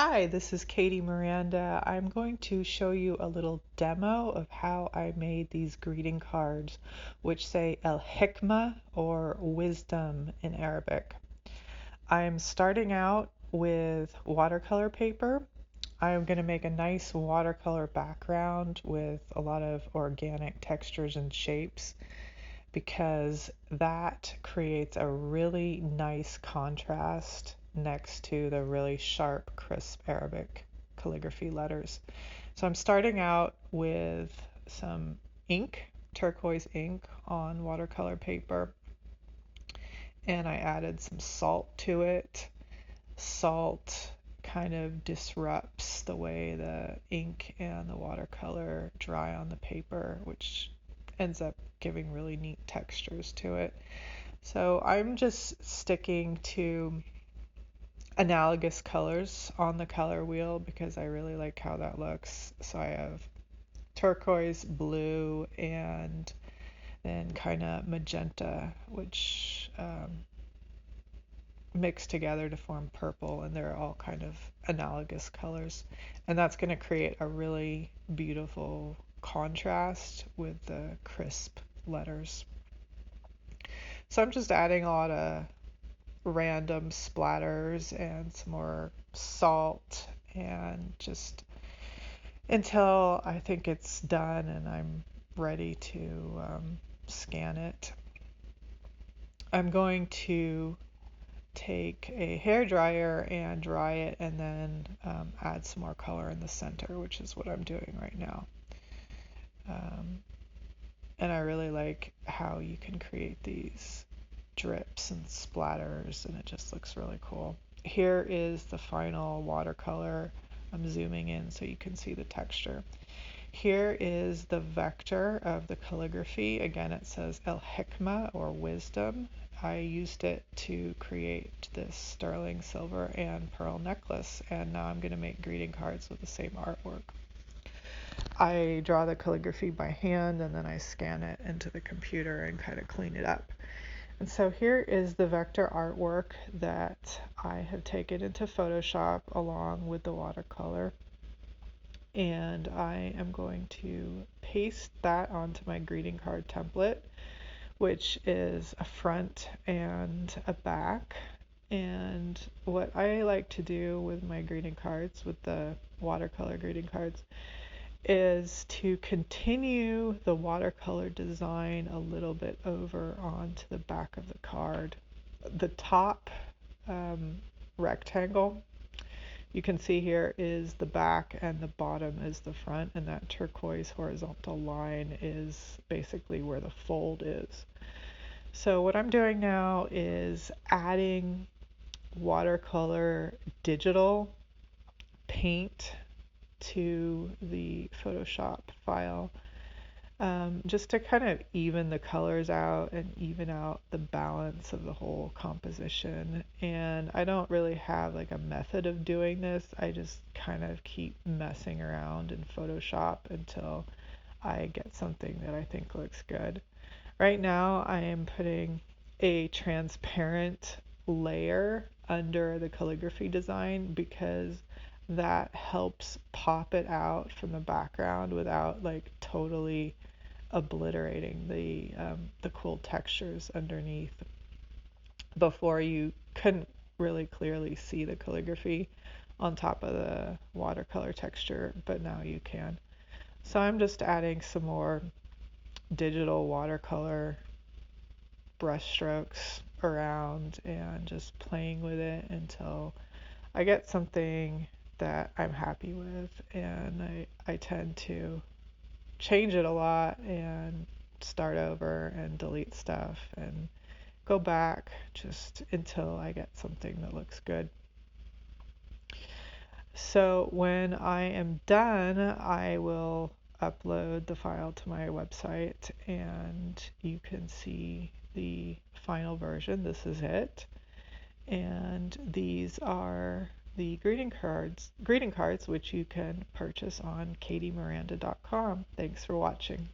Hi, this is Katie Miranda. I'm going to show you a little demo of how I made these greeting cards, which say El Hikma or wisdom in Arabic. I'm starting out with watercolor paper. I'm going to make a nice watercolor background with a lot of organic textures and shapes because that creates a really nice contrast next to the really sharp, crisp Arabic calligraphy letters. So I'm starting out with some ink, turquoise ink on watercolor paper, and I added some salt to it. Salt kind of disrupts the way the ink and the watercolor dry on the paper, which ends up giving really neat textures to it. So I'm just sticking to analogous colors on the color wheel because I really like how that looks. So I have turquoise, blue, and then kind of magenta, which mix together to form purple, and they're all kind of analogous colors. And that's going to create a really beautiful contrast with the crisp letters. So I'm just adding a lot of random splatters and some more salt, and just until I think it's done and I'm ready to scan it. I'm going to take a hair dryer and dry it, and then add some more color in the center, which is what I'm doing right now. And I really like how you can create these drips and splatters, and it just looks really cool. Here is the final watercolor. I'm zooming in so you can see the texture. Here is the vector of the calligraphy. Again, it says El Hikma or wisdom. I used it to create this sterling silver and pearl necklace, and now I'm going to make greeting cards with the same artwork. I draw the calligraphy by hand, and then I scan it into the computer and kind of clean it up. And so here is the vector artwork that I have taken into Photoshop along with the watercolor. And I am going to paste that onto my greeting card template, which is a front and a back. And what I like to do with my greeting cards, with the watercolor greeting cards, is to continue the watercolor design a little bit over onto the back of the card. The top rectangle you can see here is the back, and the bottom is the front, and that turquoise horizontal line is basically where the fold is. So what I'm doing now is adding watercolor digital paint to the Photoshop file, just to kind of even the colors out and even out the balance of the whole composition. And I don't really have like a method of doing this. I just kind of keep messing around in Photoshop until I get something that I think looks good. Right now I am putting a transparent layer under the calligraphy design because that helps pop it out from the background without like totally obliterating the cool textures underneath. Before, you couldn't really clearly see the calligraphy on top of the watercolor texture, but now you can. So I'm just adding some more digital watercolor brush strokes around and just playing with it until I get something that I'm happy with. And I tend to change it a lot and start over and delete stuff and go back just until I get something that looks good. So when I am done, I will upload the file to my website, and you can see the final version. This is it. And these are the greeting cards which you can purchase on katiemiranda.com. Thanks for watching.